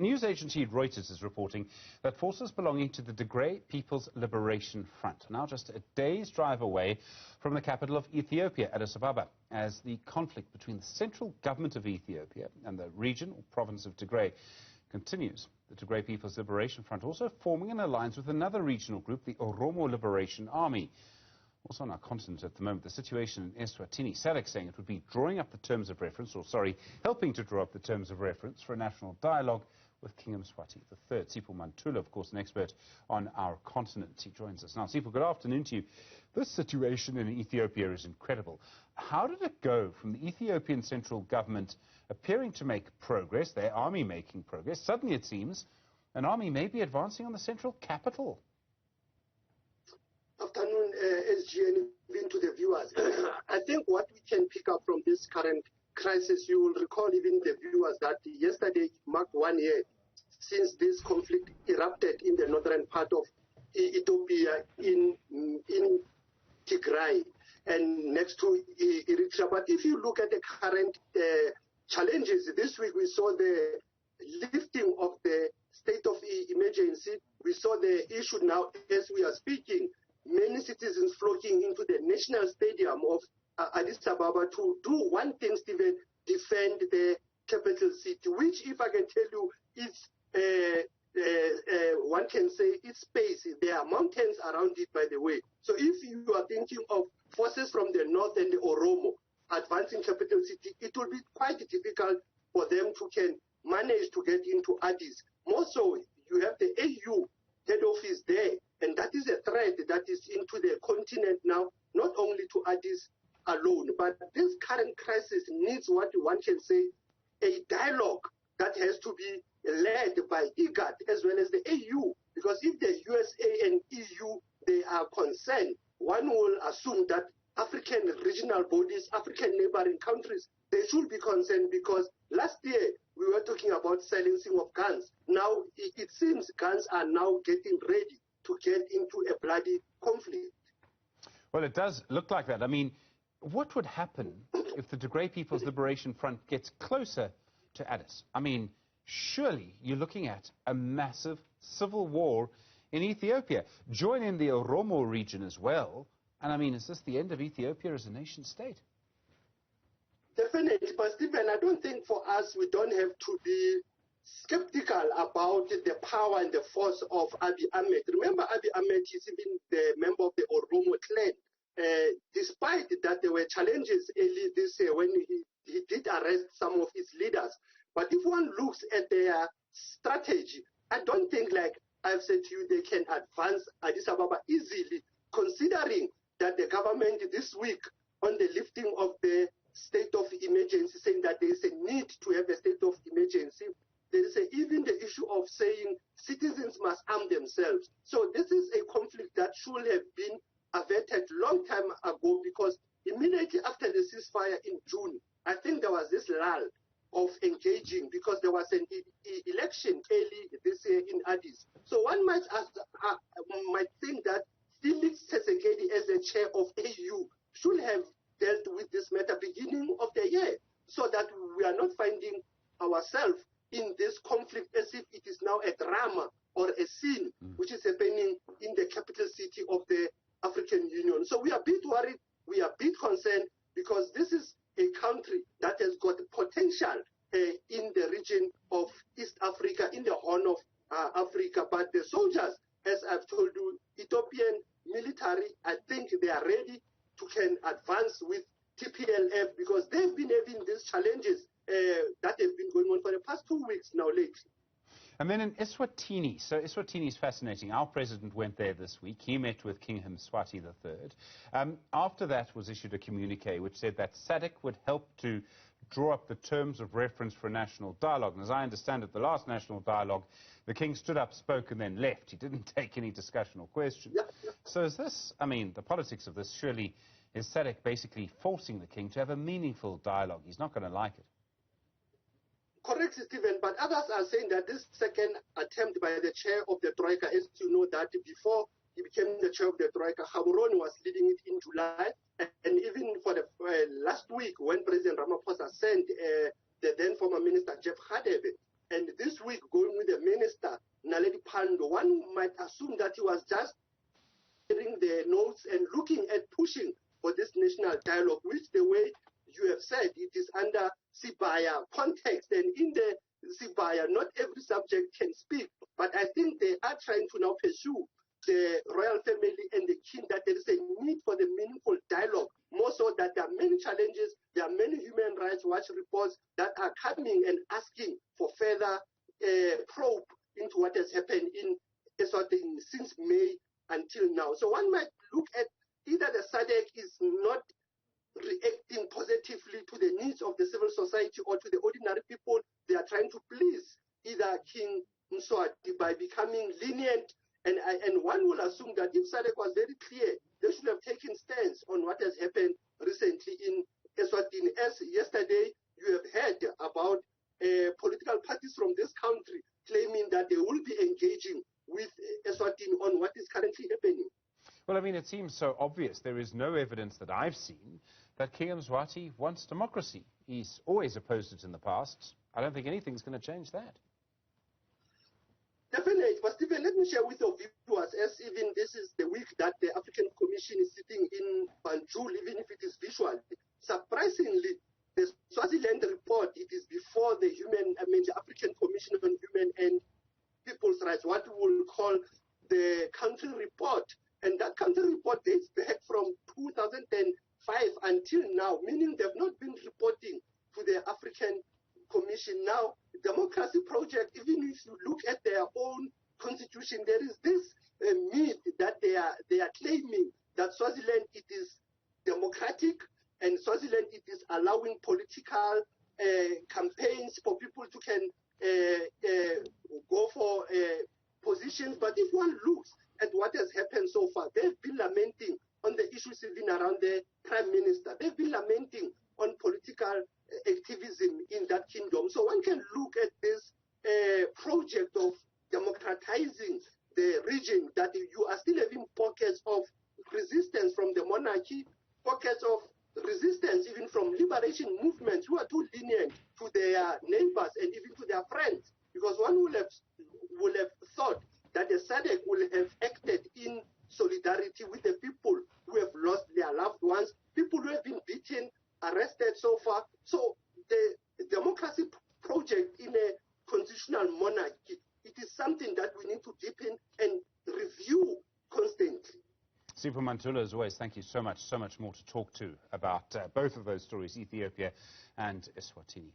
News agency Reuters is reporting that forces belonging to the Tigray People's Liberation Front are now just a day's drive away from the capital of Ethiopia, Addis Ababa, as the conflict between the central government of Ethiopia and the region or province of Tigray continues. The Tigray People's Liberation Front also forming an alliance with another regional group, the Oromo Liberation Army. Also on our continent at the moment, the situation in Eswatini, SADC saying it would be drawing up the terms of reference, helping to draw up the terms of reference for a national dialogue with King Mswati III. Sipho Mantula, of course, an expert on our continent. He joins us now. Sipho, good afternoon to you. This situation in Ethiopia is incredible. How did it go from the Ethiopian central government appearing to make progress, their army making progress? Suddenly, it seems, an army may be advancing on the central capital. Afternoon, SG, and even to the viewers. I think what we can pick up from this current crisis, you will recall even the viewers that yesterday marked 1 year since this conflict erupted in the northern part of Ethiopia in Tigray and next to Eritrea. But if you look at the current challenges, this week we saw the lifting of the state of emergency. We saw the issue now as we are speaking. Many citizens flocking into the national stadium of Addis Ababa to do one thing, Stephen, defend the capital city, which, if I can tell you, is one can say it's space. There are mountains around it, by the way. So if you are thinking of forces from the north and the Oromo advancing capital city, it will be quite difficult for them to can manage to get into Addis. More so, you have the AU head office there, and that is a threat that is into the continent now, not only to Addis alone, but this current crisis needs what one can say a dialogue that has to be led by IGAD as well as the AU, because if the USA and EU, they are concerned, one will assume that African regional bodies, African neighboring countries, they should be concerned, because last year we were talking about silencing of guns. Now it seems guns are now getting ready to get into a bloody conflict. Well, it does look like that. I mean, what would happen if the Tigray People's Liberation Front gets closer to Addis? I mean, surely you're looking at a massive civil war in Ethiopia. Join in the Oromo region as well. And I mean, is this the end of Ethiopia as a nation state? Definitely, but Stephen, I don't think for us, we don't have to be skeptical about the power and the force of Abiy Ahmed. Remember, Abiy Ahmed is even the member of the Oromo clan. Despite that there were challenges early this year when he did arrest some of his leaders. But if one looks at their strategy, I don't think, like I've said to you, they can advance Addis Ababa easily, considering that the government this week on the lifting of the state of emergency, saying that there is a need to have a state of emergency. There is even the issue of saying citizens must arm themselves. So this is a conflict that should have been averted long time ago, because immediately after the ceasefire in June, I think there was this lull of engaging because there was an election early this year in Addis. So one might think that Felix Tshisekedi, as the chair of AU, should have dealt with this matter beginning of the year, so that we are not finding ourselves in this conflict as if it is now a drama or a scene which is happening in the capital city of the African Union. So we are a bit worried, we are a bit concerned, because this is a country that has got potential in the region of East Africa, in the Horn of Africa. But the soldiers, as I've told you, Ethiopian military, I think they are ready to can advance with TPLF, because they've been having these challenges that have been going on for the past 2 weeks now lately. And then in Eswatini, so Eswatini is fascinating. Our president went there this week. He met with King Mswati III. After that was issued a communique which said that SADC would help to draw up the terms of reference for a national dialogue. And as I understand it, the last national dialogue, the king stood up, spoke, and then left. He didn't take any discussion or question. So is this, I mean, the politics of this, surely is SADC basically forcing the king to have a meaningful dialogue? He's not going to like it. Correct, Stephen, but others are saying that this second attempt by the chair of the Troika, as you know, that before he became the chair of the Troika, Gaborone was leading it in July, and even for the last week when President Ramaphosa sent the then former minister Jeff Radebe and this week going with the minister, Naledi Pandor, one might assume that he was just hearing the notes and looking at pushing for this national dialogue, which the way you have said, it is under Sibaya context, and in the Sibaya, not every subject can speak, but I think they are trying to now pursue the royal family and the king, that there is a need for the meaningful dialogue, more so that there are many challenges, there are many human rights watch reports that are coming and asking for further probe into what has happened in Eswatini since May until now. So one might look at either the SADC is not reacting positively to the needs of the civil society or to the ordinary people. They are trying to please either King Mswati by becoming lenient, and one will assume that if SADC was very clear, they should have taken stance on what has happened recently in Eswatini. As yesterday, you have heard about political parties from this country claiming that they will be engaging with Eswatini on what is currently happening. Well, I mean, it seems so obvious. There is no evidence that I've seen that King Mswati wants democracy. He's always opposed it in the past. I don't think anything's going to change that. Definitely. But Stephen, let me share with your viewers, as even this is the week that the African Commission is sitting in Banjul, even if it is visual. Surprisingly, the Swaziland report, it is before the African Commission on Human and People's Rights, what we will call the country report. And that country report dates back from 2005 until now, meaning they've not been reporting to the African Commission. Now, Democracy Project, even if you look at their own constitution, there is this myth that they are claiming that Swaziland, it is democratic, and Swaziland, it is allowing political campaigns for people to can go for positions. But if one looks at what has happened so far, they've been lamenting on the issues even around the prime minister. They've been lamenting on political activism in that kingdom. So one can look at this project of democratizing the region, that you are still having pockets of resistance from the monarchy, pockets of resistance even from liberation movements who are too lenient to their neighbors and even to their friends. Because one would have thought that the SADC will have acted in solidarity with the people who have lost their loved ones, people who have been beaten, arrested so far. So the democracy project in a constitutional monarchy, it is something that we need to deepen and review constantly. Sipho Mantula, as always, thank you so much more to talk to about both of those stories, Ethiopia and Eswatini.